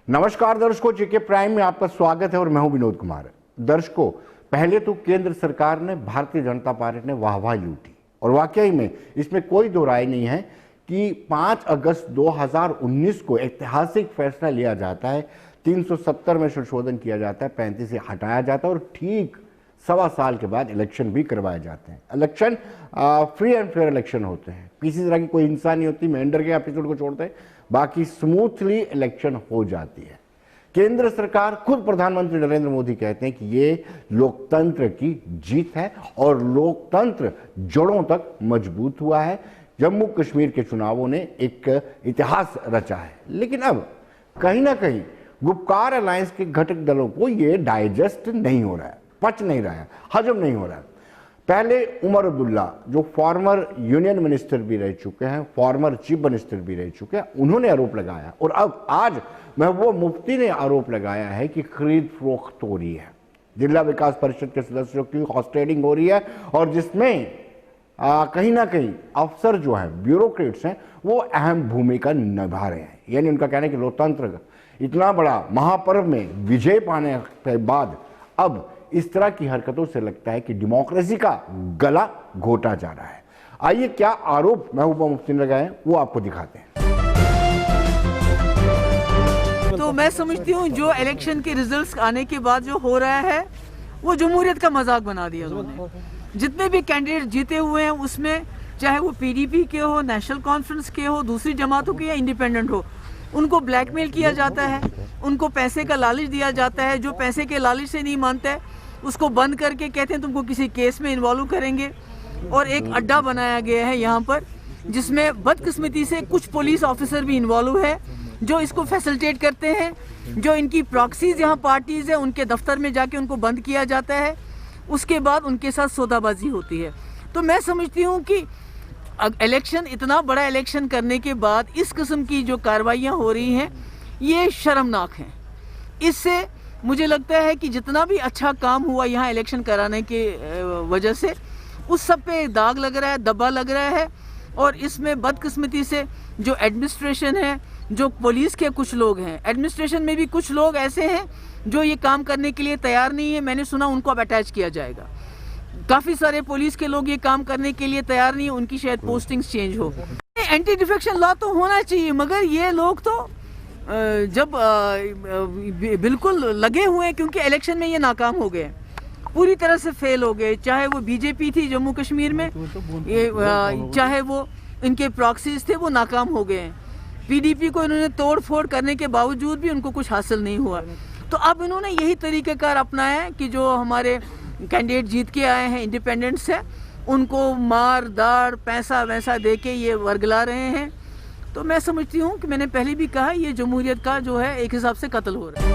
नमस्कार दर्शकों, जेके प्राइम में आपका स्वागत है और मैं हूं विनोद कुमार। दर्शकों, पहले तो केंद्र सरकार ने, भारतीय जनता पार्टी ने वाहवाही लूटी और वाकई में इसमें कोई दो राय नहीं है कि 5 अगस्त 2019 को ऐतिहासिक फैसला लिया जाता है। 370 में संशोधन किया जाता है, 35 से हटाया जाता है और ठीक 1.25 साल के बाद इलेक्शन भी करवाए जाते हैं। Election free and fair election होते हैं, किसी तरह की कोई हिंसा नहीं होती। मेंढर के एपिसोड को छोड़ते हैं, बाकी स्मूथली इलेक्शन हो जाती है। केंद्र सरकार, खुद प्रधानमंत्री नरेंद्र मोदी कहते हैं कि ये लोकतंत्र की जीत है और लोकतंत्र जड़ों तक मजबूत हुआ है। जम्मू कश्मीर के चुनावों ने एक इतिहास रचा है, लेकिन अब कहीं ना कहीं गुपकार अलायंस के घटक दलों को ये डाइजेस्ट नहीं हो रहा है, पच नहीं रहा है, हजम नहीं हो रहा है। पहले उमर अब्दुल्ला, जो फॉर्मर यूनियन मिनिस्टर भी रह चुके हैं, फॉर्मर चीफ मिनिस्टर भी रह चुके हैं, उन्होंने आरोप लगाया और अब आज महबूबा मुफ्ती ने आरोप लगाया है कि खरीद फरोख्त हो रही है, जिला विकास परिषद के सदस्यों की हॉर्स ट्रेडिंग हो रही है और जिसमें कहीं ना कहीं अफसर जो हैं, ब्यूरोक्रेट्स हैं, वो अहम भूमिका निभा रहे हैं। यानी उनका कहना है कि लोकतंत्र इतना बड़ा महापर्व में विजय पाने के बाद अब इस तरह की हरकतों से लगता है कि डेमोक्रेसी का गला घोटा जा रहा है। आइए क्या आरोप महबूबा मुफ्ती ने लगाए वो आपको दिखाते हैं। तो मैं समझती हूँ जो इलेक्शन के रिजल्ट्स आने के बाद जो हो रहा है वो जमहूरियत का मजाक बना दिया उन्होंने। जितने भी कैंडिडेट जीते हुए हैं उसमें, चाहे वो पीडीपी के हो, नेशनल कॉन्फ्रेंस के हो, दूसरी जमातों के या इंडिपेंडेंट हो, उनको ब्लैकमेल किया जाता है, उनको पैसे का लालच दिया जाता है। जो पैसे के लालच से नहीं मानता है उसको बंद करके कहते हैं तुमको किसी केस में इन्वॉल्व करेंगे। और एक अड्डा बनाया गया है यहाँ पर जिसमें बदकिस्मती से कुछ पुलिस ऑफिसर भी इन्वॉल्व है जो इसको फैसिलिटेट करते हैं। जो इनकी प्रॉक्सीज यहाँ पार्टीज है उनके दफ्तर में जाके उनको बंद किया जाता है, उसके बाद उनके साथ सौदाबाजी होती है। तो मैं समझती हूँ कि इलेक्शन, इतना बड़ा इलेक्शन करने के बाद इस किस्म की जो कार्रवाइयाँ हो रही हैं ये शर्मनाक हैं। इससे मुझे लगता है कि जितना भी अच्छा काम हुआ यहाँ इलेक्शन कराने के वजह से उस सब पे दाग लग रहा है, दबा लग रहा है। और इसमें बदकिस्मती से जो एडमिनिस्ट्रेशन है, जो पुलिस के कुछ लोग हैं, एडमिनिस्ट्रेशन में भी कुछ लोग ऐसे हैं जो ये काम करने के लिए तैयार नहीं है। मैंने सुना उनको अब अटैच किया जाएगा। काफ़ी सारे पुलिस के लोग ये काम करने के लिए तैयार नहीं है, उनकी शायद पोस्टिंग्स चेंज हो। एंटी डिफेक्शन लॉ तो होना चाहिए, मगर ये लोग तो जब बिल्कुल लगे हुए हैं, क्योंकि इलेक्शन में ये नाकाम हो गए, पूरी तरह से फेल हो गए। चाहे वो बीजेपी थी जम्मू कश्मीर में, चाहे वो इनके प्रॉक्सीज थे, वो नाकाम हो गए हैं। पीडीपी को इन्होंने तोड़ फोड़ करने के बावजूद भी उनको कुछ हासिल नहीं हुआ। तो अब इन्होंने यही तरीक़ेकार अपनाया है कि जो हमारे कैंडिडेट जीत के आए हैं, इंडिपेंडेंट्स है, उनको मार दाड़ पैसा वैसा दे के ये वर्गला रहे हैं। तो मैं समझती हूँ कि मैंने पहले भी कहा, ये जमहूरियत का जो है एक हिसाब से कत्ल हो रहा है।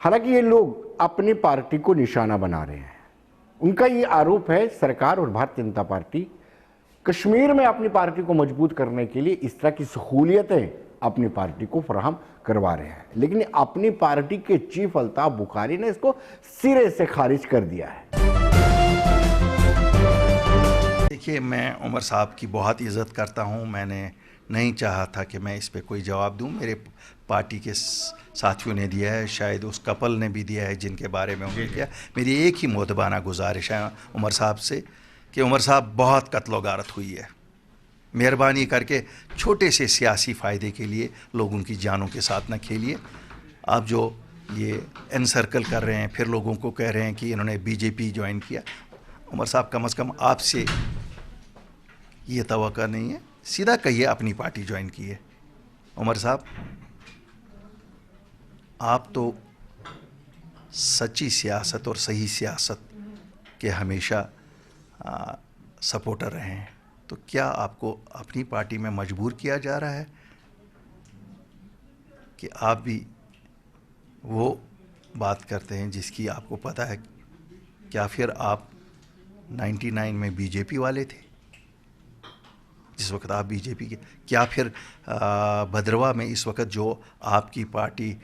हालांकि ये लोग अपनी पार्टी को निशाना बना रहे हैं। उनका ये आरोप है सरकार और भारतीय जनता पार्टी कश्मीर में अपनी पार्टी को मजबूत करने के लिए इस तरह की सहूलियतें अपनी पार्टी को फराहम करवा रहे हैं, लेकिन अपनी पार्टी के चीफ अल्ताफ बुखारी ने इसको सिरे से खारिज कर दिया है। देखिए, मैं उमर साहब की बहुत इज़्ज़त करता हूं। मैंने नहीं चाहा था कि मैं इस पे कोई जवाब दूं। मेरे पार्टी के साथियों ने दिया है, शायद उस कपल ने भी दिया है जिनके बारे में उन्होंने किया। मेरी एक ही मोदबाना गुजारिश है उमर साहब से कि उमर साहब, बहुत कत्लो गारत हुई है, मेहरबानी करके छोटे से सियासी फ़ायदे के लिए लोगों की जानों के साथ न खेलिए। आप जो ये एनसर्कल कर रहे हैं, फिर लोगों को कह रहे हैं कि इन्होंने बीजेपी ज्वाइन किया। उमर साहब, कम से कम आपसे ये तवक्को नहीं है, सीधा कहिए अपनी पार्टी ज्वाइन की है। उमर साहब, आप तो सच्ची सियासत और सही सियासत के हमेशा सपोर्टर रहे हैं, तो क्या आपको अपनी पार्टी में मजबूर किया जा रहा है कि आप भी वो बात करते हैं जिसकी आपको पता है? क्या फिर आप 99 में बीजेपी वाले थे जिस वक्त आप बीजेपी के? क्या फिर भद्रवा में इस वक्त जो आपकी पार्टी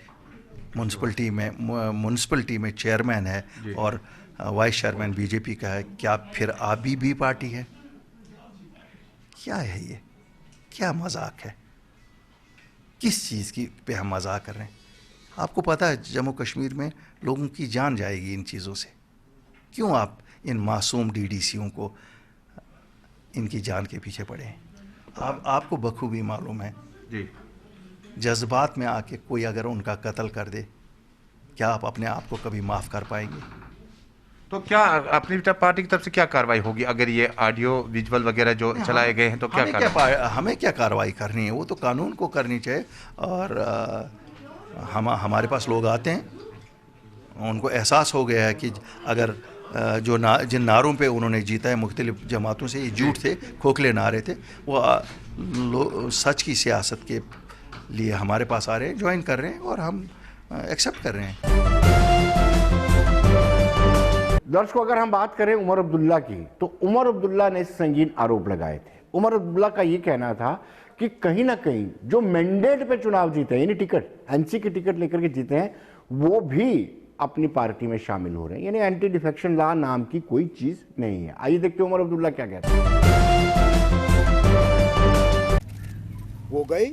म्यूनसिपलिटी में चेयरमैन है और वाइस चेयरमैन बीजेपी का है, क्या फिर आप भी पार्टी है? क्या है ये? क्या मजाक है? किस चीज़ की पे हम मजाक कर रहे हैं? आपको पता है जम्मू कश्मीर में लोगों की जान जाएगी इन चीज़ों से। क्यों आप इन मासूम डीडीसीओं को इनकी जान के पीछे पड़े हैं? आपको बखूबी मालूम है जी, जज्बात में आके कोई अगर उनका कत्ल कर दे, क्या आप अपने आप को कभी माफ़ कर पाएंगे? तो क्या अपनी पार्टी की तरफ से क्या कार्रवाई होगी अगर ये ऑडियो विजुअल वगैरह जो चलाए गए हैं, तो क्या हमें क्या कार्रवाई करनी है? वो तो कानून को करनी चाहिए। और हमारे पास लोग आते हैं, उनको एहसास हो गया है कि अगर जिन नारों पे उन्होंने जीता है मुख्तलिफ जमातों से, ये झूठ थे, खोखले नारे थे, वो सच की सियासत के लिए हमारे पास आ रहे हैं, ज्वाइन कर रहे हैं और हम एक्सेप्ट कर रहे हैं। दर्शकों, अगर हम बात करें उमर अब्दुल्ला की, तो उमर अब्दुल्ला ने संगीन आरोप लगाए थे। उमर अब्दुल्ला का ये कहना था कि कहीं ना कहीं जो मैंडेट पे चुनाव जीते हैं, यानी टिकट, एनसी की टिकट लेकर के जीते हैं, वो भी अपनी पार्टी में शामिल हो रहे हैं। यानी एंटी डिफेक्शन लॉ नाम की कोई चीज नहीं है। आइए देखते हैं उमर अब्दुल्ला क्या कहते हैं। वो गई,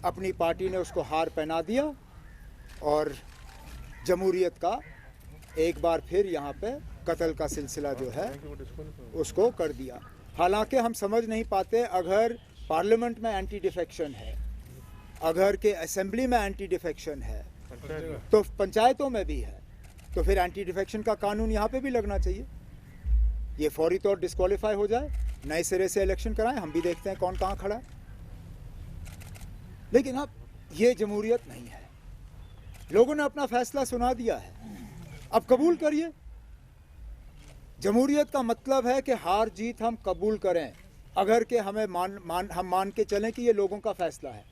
अपनी पार्टी ने उसको हार पहना दिया और जमहूरियत का एक बार फिर यहाँ पे कत्ल का सिलसिला जो है उसको कर दिया। हालांकि हम समझ नहीं पाते, अगर पार्लियामेंट में एंटी डिफेक्शन है, अगर के असेंबली में एंटी डिफेक्शन है, तो पंचायतों में भी है, तो फिर एंटी डिफेक्शन का कानून यहाँ पे भी लगना चाहिए। ये फौरी तौर डिस्क्वालीफाई हो जाए, नए सिरे से इलेक्शन कराएं, हम भी देखते हैं कौन कहाँ खड़ा है। लेकिन अब ये जमहूरियत नहीं है। लोगों ने अपना फैसला सुना दिया है, अब कबूल करिए। जमहूरियत का मतलब है कि हार जीत हम कबूल करें, अगर के हमें हम मान के चलें कि ये लोगों का फैसला है।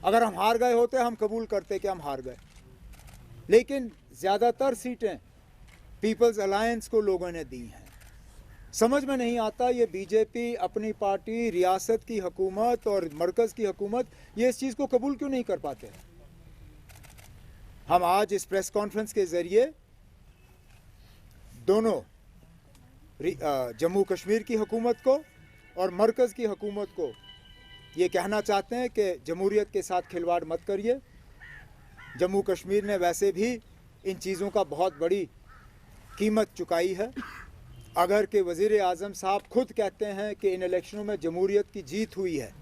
अगर हम हार गए होते हम कबूल करते कि हम हार गए, लेकिन ज़्यादातर सीटें पीपल्स अलायंस को लोगों ने दी हैं। समझ में नहीं आता, ये बीजेपी अपनी पार्टी, रियासत की हुकूमत और मरकज़ की हुकूमत, ये इस चीज़ को कबूल क्यों नहीं कर पाते। हम आज इस प्रेस कॉन्फ्रेंस के ज़रिए दोनों जम्मू कश्मीर की हुकूमत को और मरकज़ की हुकूमत को ये कहना चाहते हैं कि जमहूरियत के साथ खिलवाड़ मत करिए। जम्मू कश्मीर ने वैसे भी इन चीज़ों का बहुत बड़ी कीमत चुकाई है। अगर के वज़ीर आज़म साहब खुद कहते हैं कि इन इलेक्शनों में जमहूरियत की जीत हुई है,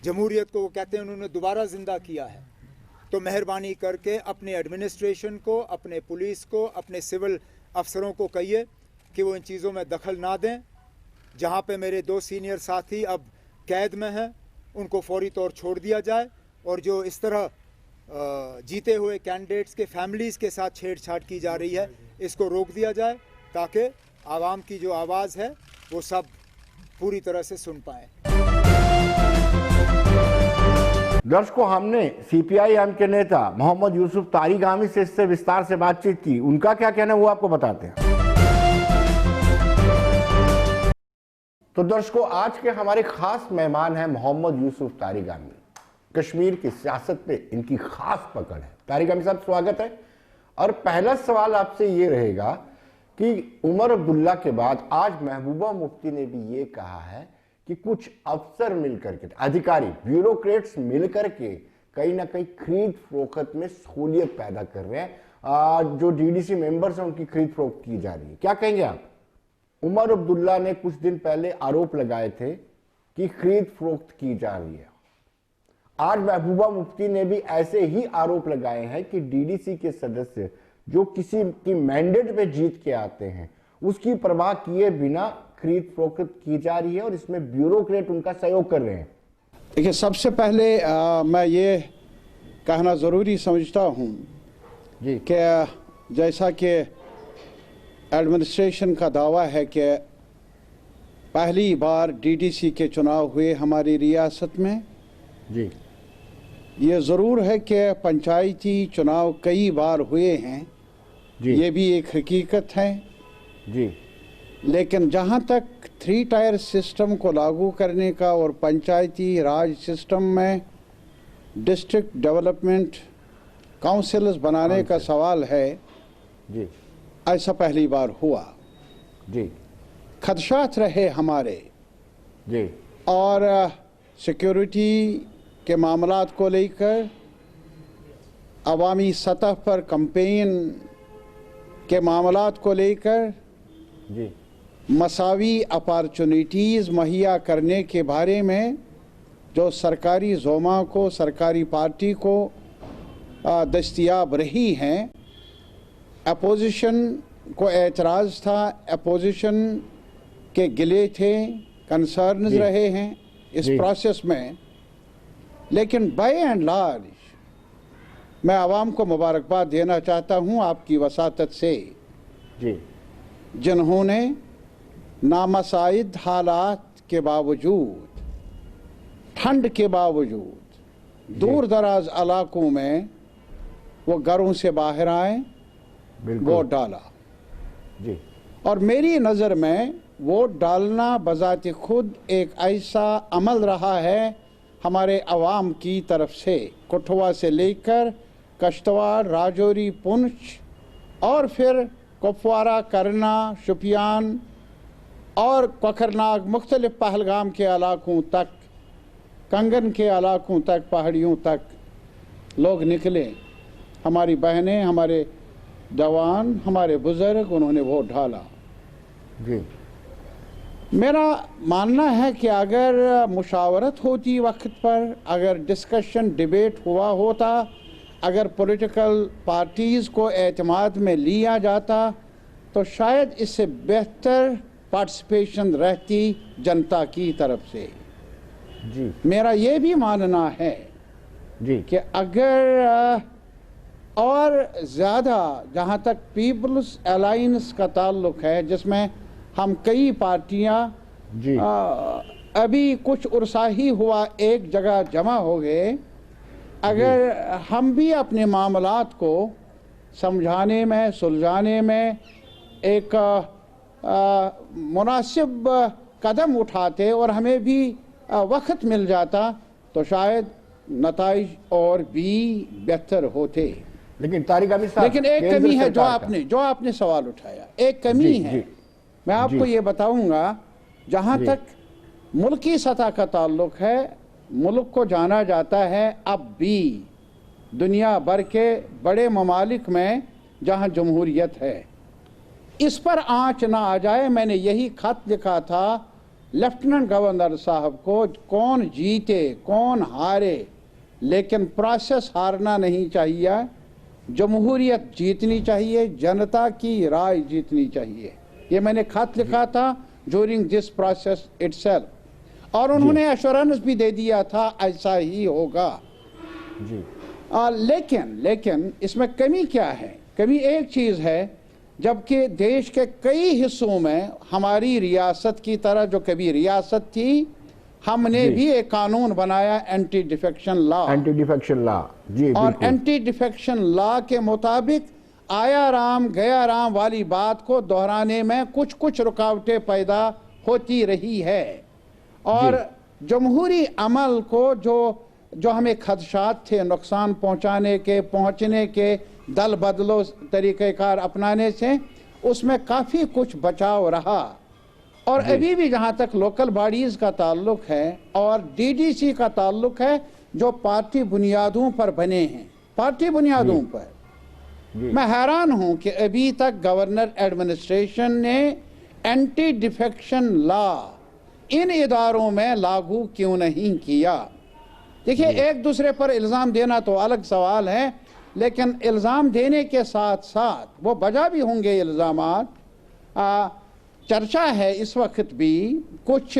जमहूरियत को वो कहते हैं उन्होंने दोबारा ज़िंदा किया है, तो मेहरबानी करके अपने एडमिनिस्ट्रेशन को, अपने पुलिस को, अपने सिविल अफसरों को कहिए कि वो इन चीज़ों में दखल ना दें। जहाँ पे मेरे 2 सीनियर साथी अब कैद में हैं, उनको फौरी तौर छोड़ दिया जाए, और जो इस तरह जीते हुए कैंडिडेट्स के फैमिलीज़ के साथ छेड़छाड़ की जा रही है, इसको रोक दिया जाए, ताकि आवाम की जो आवाज़ है वो सब पूरी तरह से सुन पाएँ। दर्शकों, हमने सीपीआई-एम के नेता मोहम्मद यूसुफ तारिगामी से इससे विस्तार से बातचीत की। उनका क्या कहना है वो आपको बताते हैं। तो दर्शकों, आज के हमारे खास मेहमान हैं मोहम्मद यूसुफ तारिगामी। कश्मीर की सियासत पे इनकी खास पकड़ है। तारिगामी साहब, स्वागत है। और पहला सवाल आपसे ये रहेगा कि उमर अब्दुल्ला के बाद आज महबूबा मुफ्ती ने भी ये कहा है कि कुछ अफसर मिलकर के, अधिकारी, ब्यूरोक्रेट्स मिलकर के कहीं ना कहीं खरीद फरोख्त में सहूलियत पैदा कर रहे हैं। जो डीडीसी मेंबर्स हैं उनकी खरीद फरोख्त की जा रही है। क्या कहेंगे आप? उमर अब्दुल्ला ने कुछ दिन पहले आरोप लगाए थे कि खरीद फरोख्त की जा रही है। आज महबूबा मुफ्ती ने भी ऐसे ही आरोप लगाए हैं कि डीडीसी के सदस्य जो किसी की मैंडेट पे जीत के आते हैं, उसकी परवाह किए बिना खरीद फरोख्त की जा रही है और इसमें ब्यूरोक्रेट उनका सहयोग कर रहे हैं। देखिए, सबसे पहले मैं ये कहना ज़रूरी समझता हूँ जी कि जैसा कि एडमिनिस्ट्रेशन का दावा है कि पहली बार डीडीसी के चुनाव हुए हमारी रियासत में, जी, ये ज़रूर है कि पंचायती चुनाव कई बार हुए हैं, जी, ये भी एक हकीकत है। जी, लेकिन जहाँ तक 3 टायर सिस्टम को लागू करने का और पंचायती राज सिस्टम में डिस्ट्रिक्ट डेवलपमेंट काउंसिल्स बनाने का सवाल है, जी, ऐसा पहली बार हुआ। जी, खदशात रहे हमारे, जी, और सिक्योरिटी के मामलात को लेकर, अवामी सतह पर कैंपेन के मामलात को लेकर, जी मसावी अपॉर्चुनिटीज़ मुहैया करने के बारे में जो सरकारी ज़ोमा को, सरकारी पार्टी को दस्तयाब रही हैं, अपोजिशन को एतराज़ था, अपोजिशन के गिले थे, कंसर्न्स रहे हैं इस प्रोसेस में। लेकिन बाय एंड लार्ज मैं आवाम को मुबारकबाद देना चाहता हूँ आपकी वसातत से, जी जिन्होंने नामसाइद हालात के बावजूद, ठंड के बावजूद, दूर दराज इलाकों में वो घरों से बाहर आए, वोट डाला। जी और मेरी नज़र में वोट डालना बज़ात खुद एक ऐसा अमल रहा है हमारे अवाम की तरफ से, कठुआ से लेकर कश्तवाड़, राजौरी, पुंछ और फिर कुपवारा, करना, शुपियान और कोकरनाग, मुख्तलिफ पहलगाम के इलाकों तक, कंगन के इलाकों तक, पहाड़ियों तक लोग निकले। हमारी बहनें, हमारे जवान, हमारे बुज़ुर्ग, उन्होंने वोट डाला। जी मेरा मानना है कि अगर मुशावरत होती वक्त पर, अगर डिस्कशन, डिबेट हुआ होता, अगर पॉलिटिकल पार्टीज़ को एतमाद में लिया जाता, तो शायद इससे बेहतर पार्टिसिपेशन रहती जनता की तरफ से। जी मेरा ये भी मानना है जी कि अगर और ज़्यादा जहाँ तक पीपल्स अलायंस का ताल्लुक़ है, जिसमें हम कई पार्टियाँ जी अभी कुछ उर्सा ही हुआ एक जगह जमा हो गए, अगर हम भी अपने मामलात को समझाने में, सुलझाने में एक मुनासिब कदम उठाते और हमें भी वक्त मिल जाता, तो शायद नताइज और भी बेहतर होते। लेकिन तारिक अमीर साहब, लेकिन एक केंद्र कमी है सरकार जो आपने सवाल उठाया, एक कमी जी, है। जी, मैं आपको जी। ये बताऊंगा, जहाँ जी। तक मुल्की सतह का ताल्लुक है, मुल्क को जाना जाता है अब भी दुनिया भर के बड़े ममालिक में जहाँ जमहूरियत है। इस पर आँच ना आ जाए, मैंने यही खत लिखा था लेफ्टिनेंट गवर्नर साहब को, कौन जीते कौन हारे, लेकिन प्रोसेस हारना नहीं चाहिए, जमहूरियत जीतनी चाहिए, जनता की राय जीतनी चाहिए। ये मैंने खत लिखा था ड्यूरिंग दिस प्रोसेस इटसेल्फ, और उन्होंने एश्योरेंस भी दे दिया था ऐसा ही होगा। जी लेकिन इसमें कमी क्या है? कमी एक चीज़ है, जबकि देश के कई हिस्सों में हमारी रियासत की तरह जो कभी रियासत थी, हमने भी एक कानून बनाया anti defection law, anti defection law. जी और बिल्कुल। एंटी डिफेक्शन लॉ के मुताबिक आया राम गया राम वाली बात को दोहराने में कुछ कुछ रुकावटें पैदा होती रही है, और जमहूरी अमल को जो हमें खदशात थे नुकसान पहुंचने के दल बदलो तरीक़ेकार अपनाने से, उसमें काफ़ी कुछ बचाव रहा। और अभी भी जहाँ तक लोकल बॉडीज़ का ताल्लुक है और डीडीसी का ताल्लुक है, जो पार्टी बुनियादों पर बने हैं, पार्टी बुनियादों पर, मैं हैरान हूँ कि अभी तक गवर्नर एडमिनिस्ट्रेशन ने एंटी डिफेक्शन लॉ इन इदारों में लागू क्यों नहीं किया। देखिए, एक दूसरे पर इल्ज़ाम देना तो अलग सवाल है, लेकिन इल्ज़ाम देने के साथ साथ वो बजा भी होंगे इल्ज़ामात। चर्चा है इस वक्त भी, कुछ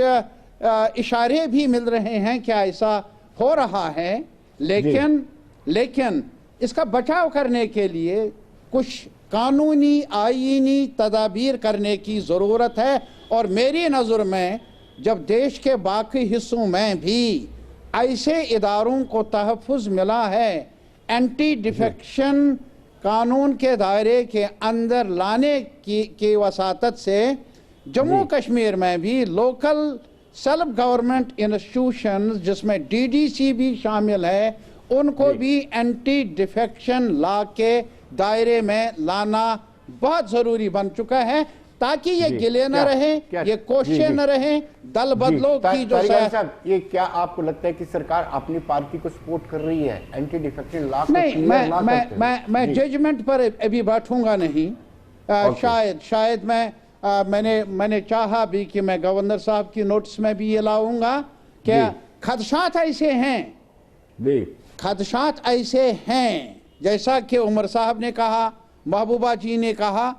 इशारे भी मिल रहे हैं कि ऐसा हो रहा है, लेकिन इसका बचाव करने के लिए कुछ कानूनी आईनी तदाबीर करने की ज़रूरत है। और मेरी नज़र में जब देश के बाकी हिस्सों में भी ऐसे इदारों को तहफ़्फ़ुज़ मिला है, एंटी डिफेक्शन कानून के दायरे के अंदर लाने की वसातत से, जम्मू कश्मीर में भी लोकल सेल्फ गवर्नमेंट इंस्टीट्यूशंस, जिसमें डीडीसी भी शामिल है, उनको भी एंटी डिफेक्शन लॉ के दायरे में लाना बहुत ज़रूरी बन चुका है। ताकि ये जी, गिले न क्या- रहे, क्या- ये कोशिशें जी, जी। न रहे, दल बदलों की जो तारिक अली साहब, ये क्या आपको लगता है कि सरकार अपनी पार्टी को सपोर्ट कर रही है एंटी डिफेक्शन लॉ को नहीं, क्लियर ना करते हुए? मैं जी, जजमेंट पर अभी बैठूंगा नहीं। शायद मैंने चाहा भी कि मैं गवर्नर साहब की नोटिस में भी ये लाऊंगा कि जी। खदशात ऐसे हैं, जी, खदशात ऐसे हैं जैसा कि उमर साहब ने कहा, महबूबा जी ने कहा,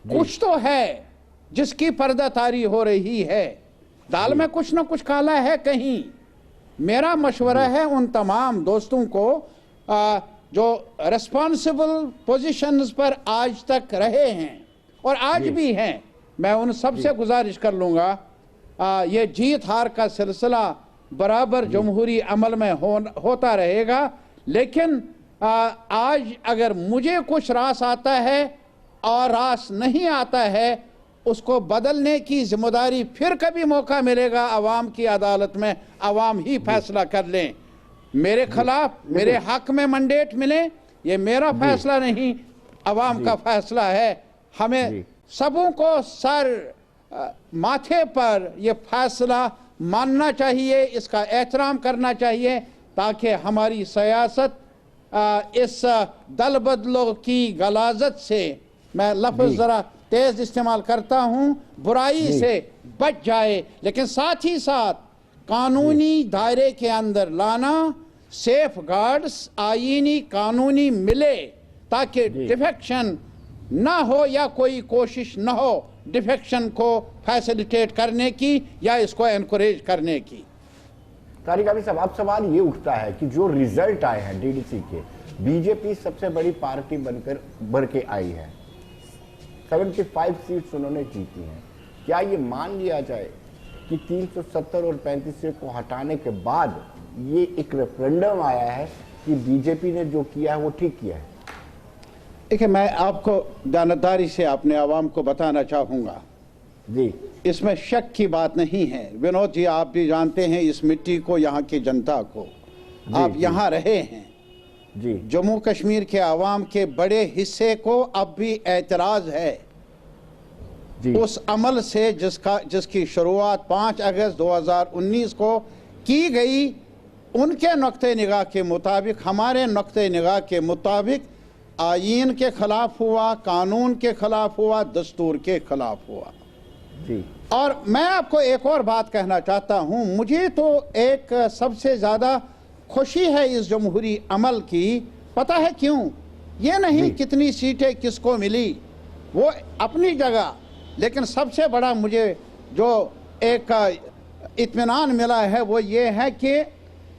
कुछ तो है जिसकी पर्दातारी हो रही है, दाल में कुछ ना कुछ काला है कहीं। मेरा मशवरा है उन तमाम दोस्तों को जो रिस्पॉन्सिबल पोजीशंस पर आज तक रहे हैं और आज भी हैं, मैं उन सब से गुजारिश कर लूँगा ये जीत हार का सिलसिला बराबर जमहूरी अमल में होता रहेगा, लेकिन आज अगर मुझे कुछ रास आता है और रास नहीं आता है, उसको बदलने की जिम्मेदारी फिर कभी मौका मिलेगा अवाम की अदालत में, अवाम ही फैसला कर लें। मेरे खिलाफ मेरे हक में मैंडेट मिले, ये मेरा फैसला नहीं, अवाम का फैसला है। हमें सबों को सर माथे पर ये फैसला मानना चाहिए, इसका एहतराम करना चाहिए, ताकि हमारी सियासत इस दल बदलों की गलाजत से, मैं लफ्ज़ ज़रा तेज़ इस्तेमाल करता हूँ, बुराई से बच जाए, लेकिन साथ ही साथ कानूनी दायरे के अंदर लाना, सेफ गार्ड्स आईनी कानूनी मिले, ताकि डिफेक्शन ना हो या कोई कोशिश ना हो डिफेक्शन को फैसिलिटेट करने की या इसको एनकरेज करने की। तारिक अली साहब, अब सवाल ये उठता है कि जो रिजल्ट आए हैं डीडीसी के, बीजेपी सबसे बड़ी पार्टी बनकर भर के आई है, 75 सीट्स उन्होंने जीती हैं। क्या ये मान लिया जाए कि 370 और 35 को हटाने के बाद ये एक रेफरेंडम आया है कि बीजेपी ने जो किया है वो ठीक किया है? देखिए, मैं आपको दानतदारी से अपने आवाम को बताना चाहूँगा, जी, इसमें शक की बात नहीं है। विनोद जी, आप भी जानते हैं इस मिट्टी को, यहाँ की जनता को, आप यहाँ रहे हैं जी, जम्मू कश्मीर के आवाम के बड़े हिस्से को अब भी एतराज़ है जी, उस अमल से जिसकी शुरुआत 5 अगस्त 2019 को की गई। उनके नुक्ते निगाह के मुताबिक, हमारे नुक्ते निगाह के मुताबिक आईन के खिलाफ हुआ, कानून के खिलाफ हुआ, दस्तूर के खिलाफ हुआ। जी, और मैं आपको एक और बात कहना चाहता हूं, मुझे तो एक सबसे ज़्यादा खुशी है इस जमहूरी अमल की। पता है क्यों? ये नहीं कितनी सीटें किसको मिली, वो अपनी जगह, लेकिन सबसे बड़ा मुझे जो एक इत्मीनान मिला है वो ये है कि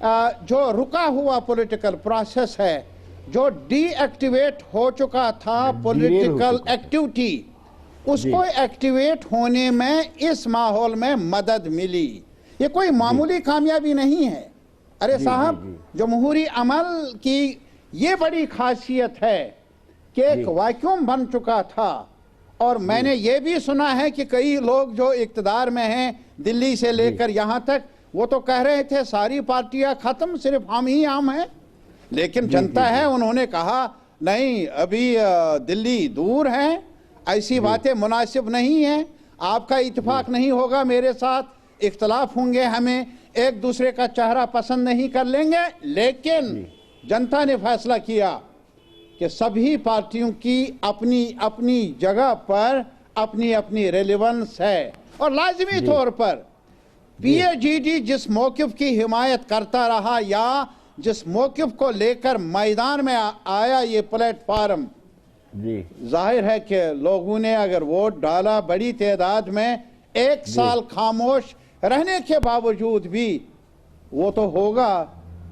जो रुका हुआ पॉलिटिकल प्रोसेस है, जो डीएक्टिवेट हो चुका था पॉलिटिकल एक्टिविटी, उसको एक्टिवेट होने में इस माहौल में मदद मिली। ये कोई मामूली कामयाबी नहीं है। अरे साहब, जमहूरी अमल की ये बड़ी खासियत है कि एक वैक्यूम बन चुका था, और मैंने ये भी सुना है कि कई लोग जो इक़्तिदार में हैं, दिल्ली से लेकर यहाँ तक, वो तो कह रहे थे सारी पार्टियां खत्म, सिर्फ हम ही हम हैं। लेकिन जनता है, उन्होंने कहा नहीं, अभी दिल्ली दूर है, ऐसी बातें मुनासिब नहीं हैं, आपका इत्तेफाक नहीं होगा मेरे साथ, इख्तलाफ होंगे, हमें एक दूसरे का चेहरा पसंद नहीं कर लेंगे। लेकिन जनता ने फैसला किया कि सभी पार्टियों की अपनी अपनी जगह पर अपनी अपनी रेलेवेंस है, और लाजमी तौर पर पीएजीडी जिस मौक़िफ़ की हिमायत करता रहा या जिस मौक़िफ़ को लेकर मैदान में आया ये प्लेटफार्म, जाहिर है कि लोगों ने अगर वोट डाला बड़ी तादाद में, एक साल खामोश रहने के बावजूद भी, वो तो होगा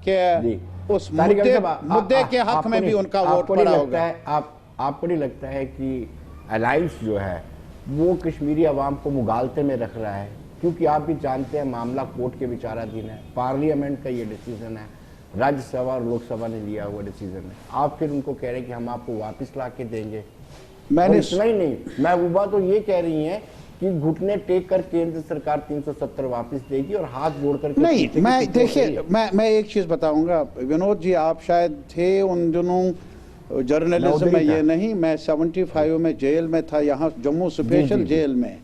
कि उस मुद्दे के हक में भी उनका वोट पड़ा होगा। आपको नहीं लगता है कि अलायंस जो है वो कश्मीरी अवाम को मुगालते में रख रहा है? क्योंकि आप भी जानते हैं मामला कोर्ट के विचाराधीन है, पार्लियामेंट का ये डिसीजन है, राज्यसभा और लोकसभा ने लिया हुआ डिसीजन है, आप फिर उनको कह रहे हैं कि हम आपको वापस ला के देंगे। मैंने इतना ही नहीं, महबूबा तो ये कह रही हैं कि घुटने टेक कर केंद्र सरकार 370 वापस देगी और हाथ जोड़ कर नहीं। मैं देखिए, मैं एक चीज़ बताऊंगा विनोद जी, आप शायद थे उन दिनों जर्नलिज्म में ये नहीं, मैं 75 में जेल में था, यहाँ जम्मू स्पेशल जेल में।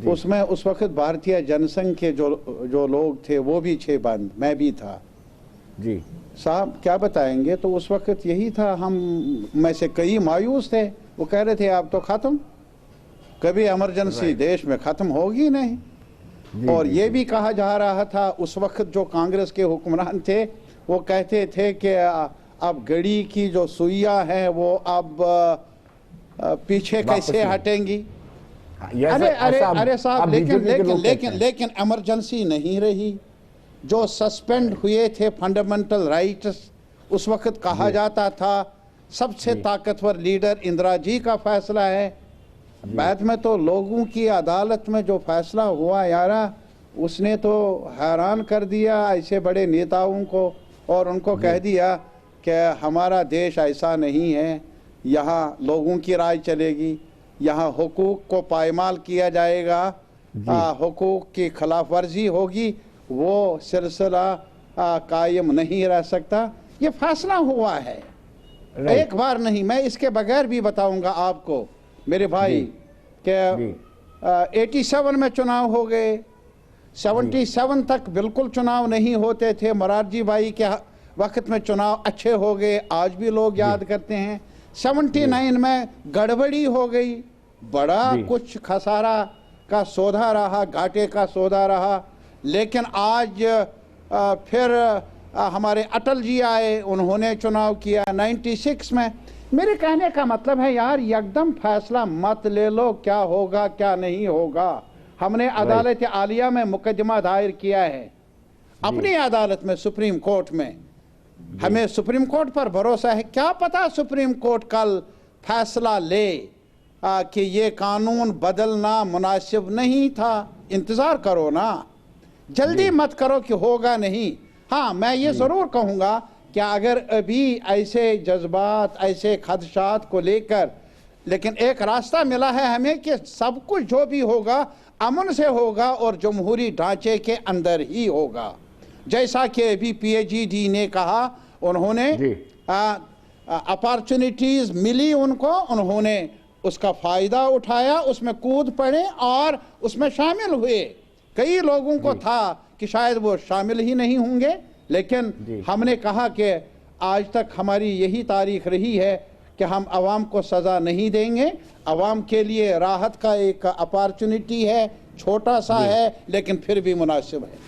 उसमें उस वक्त भारतीय जनसंघ के जो लोग थे वो भी 6 बंद, मैं भी था जी साहब। क्या बताएंगे, तो उस वक्त यही था, हम में से कई मायूस थे। वो कह रहे थे अब तो खत्म, कभी इमरजेंसी देश में खत्म होगी नहीं। और ये भी कहा जा रहा था उस वक्त जो कांग्रेस के हुक्मरान थे वो कहते थे कि अब घड़ी की जो सुइयां हैं वो अब पीछे कैसे हटेंगी। अरे साहब, लेकिन इमरजेंसी नहीं रही। जो सस्पेंड हुए थे फंडामेंटल राइट्स, उस वक्त कहा जाता था सबसे ताकतवर लीडर इंदिरा जी का फैसला है। बाद में तो लोगों की अदालत में जो फैसला हुआ यारा, उसने तो हैरान कर दिया ऐसे बड़े नेताओं को, और उनको कह दिया कि हमारा देश ऐसा नहीं है, यहाँ लोगों की राय चलेगी, यहाँ हुकूक को पायमाल किया जाएगा, हुकूक की खिलाफ वर्जी होगी, वो सिलसिला कायम नहीं रह सकता। ये फैसला हुआ है, एक बार नहीं। मैं इसके बगैर भी बताऊंगा आपको मेरे भाई कि 87 में चुनाव हो गए, 77 तक बिल्कुल चुनाव नहीं होते थे। मोरारजी भाई के वक्त में चुनाव अच्छे हो गए, आज भी लोग याद करते हैं। 79 में गड़बड़ी हो गई, बड़ा कुछ खसारा का सौदा रहा, घाटे का सौदा रहा। लेकिन आज फिर हमारे अटल जी आए, उन्होंने चुनाव किया 96 में। मेरे कहने का मतलब है यार, एकदम फैसला मत ले लो क्या होगा क्या नहीं होगा। हमने अदालत आलिया में मुकदमा दायर किया है, अपनी अदालत में, सुप्रीम कोर्ट में। हमें सुप्रीम कोर्ट पर भरोसा है। क्या पता सुप्रीम कोर्ट कल फैसला ले कि ये कानून बदलना मुनासिब नहीं था। इंतज़ार करो ना, जल्दी मत करो कि होगा नहीं। हाँ, मैं ये ज़रूर कहूँगा कि अगर अभी ऐसे जज्बात, ऐसे खदशात को लेकर, लेकिन एक रास्ता मिला है हमें कि सब कुछ जो भी होगा अमन से होगा और जमहूरी ढांचे के अंदर ही होगा। जैसा कि अभी PhD ने कहा, उन्होंने अपॉर्चुनिटीज़ मिली उनको, उन्होंने उसका फ़ायदा उठाया, उसमें कूद पड़े और उसमें शामिल हुए। कई लोगों को था कि शायद वो शामिल ही नहीं होंगे, लेकिन हमने कहा कि आज तक हमारी यही तारीख रही है कि हम आवाम को सज़ा नहीं देंगे। आवाम के लिए राहत का एक अपॉर्चुनिटी है, छोटा सा है लेकिन फिर भी मुनासिब है।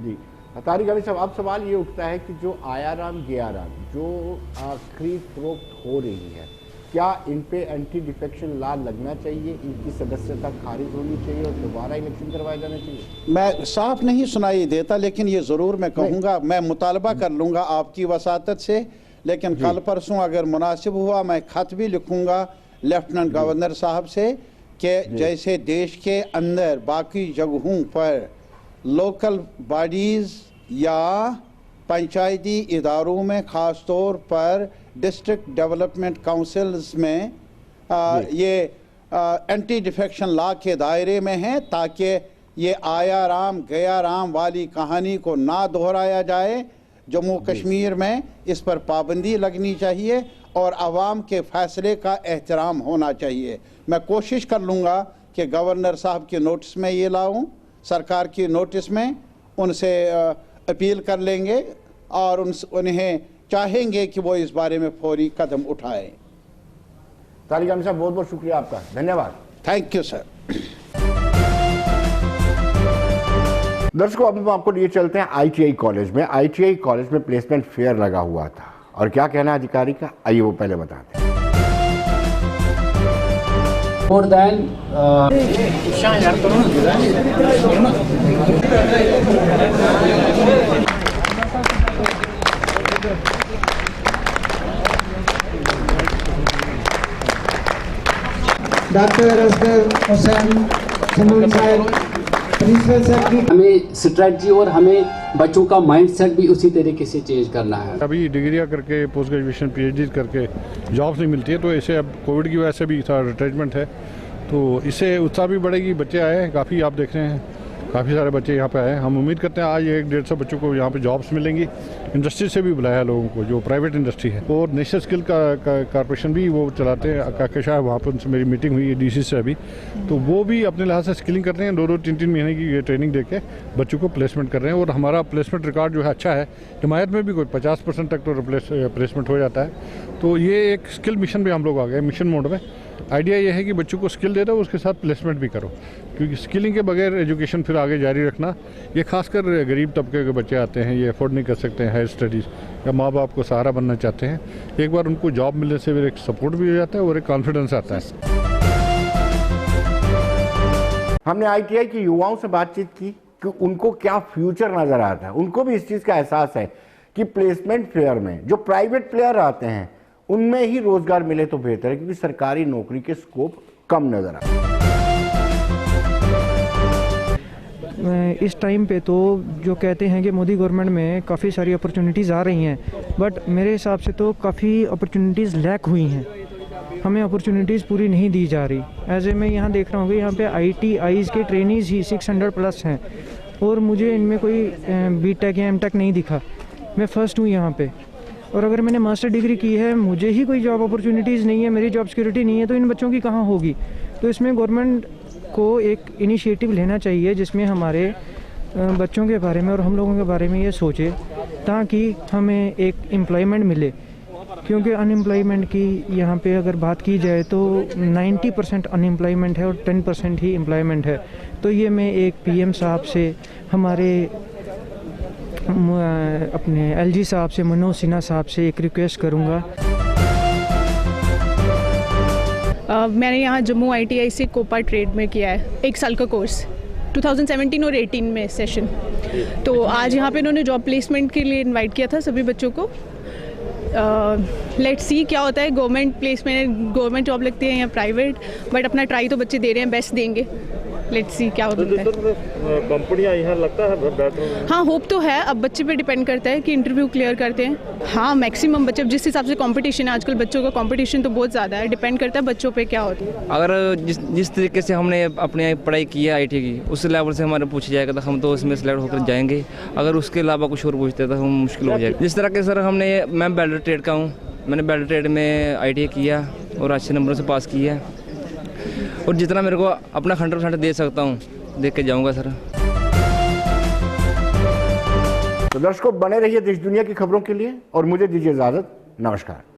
जी तारिक अली साहब, अब सवाल ये उठता है कि जो आयाराम गयाराम जो खरीद फरोख्त हो रही है, क्या इन पे एंटी डिफेक्शन लॉ लगना चाहिए, इनकी सदस्यता खारिज होनी चाहिए और दोबारा इलेक्शन करवाए जाने चाहिए? मैं साफ नहीं सुनाई देता, लेकिन ये ज़रूर मैं कहूँगा, मैं मुतालबा कर लूँगा आपकी वसातत से। लेकिन कल परसों अगर मुनासिब हुआ, मैं ख़त भी लिखूँगा लेफ्टिनेंट गवर्नर साहब से कि जैसे देश के अंदर बाकी जगहों पर लोकल बॉडीज़ या पंचायती इदारों में, ख़ास तौर पर डिस्ट्रिक्ट डेवलपमेंट काउंसिल्स में ये एंटी डिफेक्शन लॉ के दायरे में हैं, ताकि ये आया राम गया राम वाली कहानी को ना दोहराया जाए। जम्मू कश्मीर में इस पर पाबंदी लगनी चाहिए और आवाम के फैसले का एहतराम होना चाहिए। मैं कोशिश कर लूँगा कि गवर्नर साहब के नोटिस में ये लाऊं, सरकार की नोटिस में उनसे अपील कर लेंगे और उन्हें चाहेंगे कि वो इस बारे में फौरी कदम उठाएं। तारिक अली साहब, बहुत बहुत शुक्रिया आपका, धन्यवाद। Thank you sir. दर्शकों, अभी हम आपको लिए चलते हैं ITI कॉलेज में। ITI कॉलेज में प्लेसमेंट फेयर लगा हुआ था और क्या कहना है अधिकारी का, आइए वो पहले बताते हैं। More than doctor Asghar Hussain Samoon साहब, प्रिंसिपल सेक्रेटरी। हमें स्ट्रेटजी और हमें बच्चों का माइंडसेट भी उसी तरीके से चेंज करना है। अभी डिग्रियां करके, पोस्ट ग्रेजुएशन PhD करके जॉब्स नहीं मिलती है, तो इसे अब कोविड की वजह से भी थोड़ा रिट्रेंचमेंट है, तो इससे उत्साह भी बढ़ेगी। बच्चे आए हैं काफ़ी, आप देख रहे हैं काफ़ी सारे बच्चे यहाँ पे आए हैं। हम उम्मीद करते हैं आज 100-150 बच्चों को यहाँ पे जॉब्स मिलेंगी। इंडस्ट्री से भी बुलाया लोगों को, जो प्राइवेट इंडस्ट्री है, और नेशनल स्किल कॉर्पोरेशन भी वो चलाते हैं। काकेशा, वहाँ पर उनसे मेरी मीटिंग हुई है डीसी से अभी, तो वो भी अपने लिहाज से स्किलिंग कर रहे हैं। 2-3 महीने की ये ट्रेनिंग देके बच्चों को प्लेसमेंट कर रहे हैं, और हमारा प्लेसमेंट रिकॉर्ड जो है अच्छा है। हिमायत में भी कोई 50% तक तो प्लेसमेंट हो जाता है। तो ये एक स्किल मिशन भी हम लोग आ गए, मिशन मोड में। आइडिया ये है कि बच्चों को स्किल दे दो, उसके साथ प्लेसमेंट भी करो, क्योंकि स्किलिंग के बगैर एजुकेशन फिर आगे जारी रखना, ये खासकर गरीब तबके के बच्चे आते हैं, ये अफोर्ड नहीं कर सकते हैं हायर स्टडीज़, या माँ बाप को सहारा बनना चाहते हैं। एक बार उनको जॉब मिलने से फिर एक सपोर्ट भी हो जाता है और एक कॉन्फिडेंस आता है। हमने ITI के युवाओं से बातचीत की कि उनको क्या फ्यूचर नज़र आता है। उनको भी इस चीज़ का एहसास है कि प्लेसमेंट फेयर में जो प्राइवेट प्लेयर आते हैं उनमें ही रोजगार मिले तो बेहतर है, क्योंकि सरकारी नौकरी के स्कोप कम नजर आते हैं। इस टाइम पे तो जो कहते हैं कि मोदी गवर्नमेंट में काफ़ी सारी अपॉर्चुनिटीज़ आ रही हैं, बट मेरे हिसाब से तो काफ़ी अपॉर्चुनिटीज़ लैक हुई हैं। हमें अपॉर्चुनिटीज़ पूरी नहीं दी जा रही। ऐसे मैं यहाँ देख रहा हूँ कि यहाँ पे ITIs के ट्रेनीज़ ही 600+ हैं, और मुझे इनमें कोई BTech या MTech नहीं दिखा। मैं फ़र्स्ट हूँ यहाँ पे, और अगर मैंने मास्टर डिग्री की है, मुझे ही कोई जॉब अपॉर्चुनिटीज़ नहीं है, मेरी जॉब सिक्योरिटी नहीं है, तो इन बच्चों की कहाँ होगी। तो इसमें गवर्नमेंट को एक इनिशिएटिव लेना चाहिए जिसमें हमारे बच्चों के बारे में और हम लोगों के बारे में ये सोचे, ताकि हमें एक एम्प्लॉयमेंट मिले। क्योंकि अनएम्प्लॉयमेंट की यहाँ पे अगर बात की जाए तो 90% अनएम्प्लॉयमेंट है और 10% ही एम्प्लॉयमेंट है। तो ये मैं एक PM साहब से, हमारे अपने LG साहब से, मनोज सिन्हा साहब से एक रिक्वेस्ट करूँगा। मैंने यहाँ जम्मू ITI से कोपा ट्रेड में किया है 1 साल का कोर्स, 2017 और 18 में सेशन। तो आज यहाँ पे इन्होंने जॉब प्लेसमेंट के लिए इनवाइट किया था सभी बच्चों को। लेट्स सी क्या होता है, गवर्नमेंट प्लेसमेंट, गवर्नमेंट जॉब लगती है या प्राइवेट, बट अपना ट्राई तो बच्चे दे रहे हैं, बेस्ट देंगे। लेट्स सी क्या होता है। कंपनियां यहाँ लगता है बेहतर। हाँ, होप तो है। अब बच्चे पे डिपेंड करता है कि इंटरव्यू क्लियर करते हैं। हाँ, मैक्सिमम बच्चे, जिस हिसाब से कंपटीशन है आजकल, बच्चों का कंपटीशन तो बहुत ज़्यादा है। डिपेंड करता है बच्चों पे क्या होता है। अगर जिस तरीके से हमने अपने पढ़ाई की है ITI की, उस लेवल से हमारे पूछा जाएगा तो हम तो उसमें सेलेक्ट होकर जाएंगे। अगर उसके अलावा कुछ और पूछते तो हम मुश्किल हो जाएगा। जिस तरह के सर मैं वेल्डर ट्रेड का हूँ, मैंने वेल्डर ट्रेड में ITI किया और अच्छे नंबरों से पास किया है, और जितना मेरे को अपना 100% दे सकता हूँ देख के जाऊंगा सर। तो दर्शकों, बने रहिए देश दुनिया की खबरों के लिए और मुझे दीजिए इजाजत। नमस्कार।